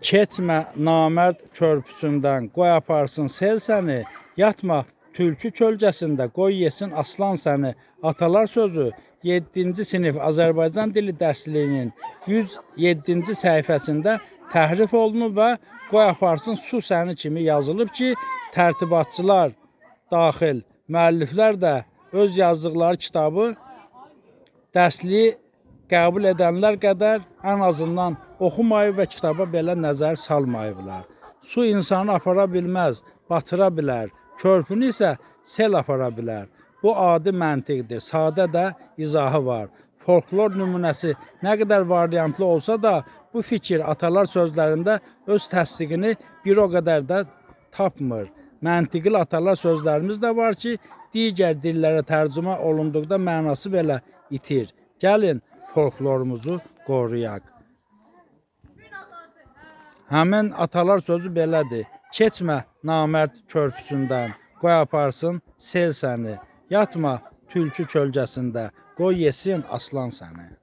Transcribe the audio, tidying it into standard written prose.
Keçmə namərd körpüsündən, qoy aparsın sel səni. Yatma tülkü kölgəsində, qoy yesin aslan səni. Atalar sözü 7-ci sinif Azərbaycan dili dərsliyinin 107-ci səhifəsində təhrif olunub və qoy aparsın su səni kimi yazılıb ki, tərtibatçılar daxil müəlliflər də öz yazdıqları kitabı dərsliyi qəbul edənlər qədər ən azından oxumayıb və kitaba belə nəzər salmayıblar. Su insanı apara bilməz, batıra bilər. Körpünü isə sel apara bilər. Bu adi məntiqdir, sadə də izahı var. Folklor nümunəsi nə qədər variantlı olsa da, bu fikir atalar sözlərində öz təsdiqini bir o qədər də tapmır. Məntiqli atalar sözlərimiz də var ki, digər dillərə tərcümə olunduqda mənası belə itir. Gəlin folklorumuzu qoruyaq. Həmin atalar sözü belədir. Keçmə namərd körpüsündən, qoy aparsın sel səni. Yatma tülkü kölgəsində, qoy yesin aslan səni.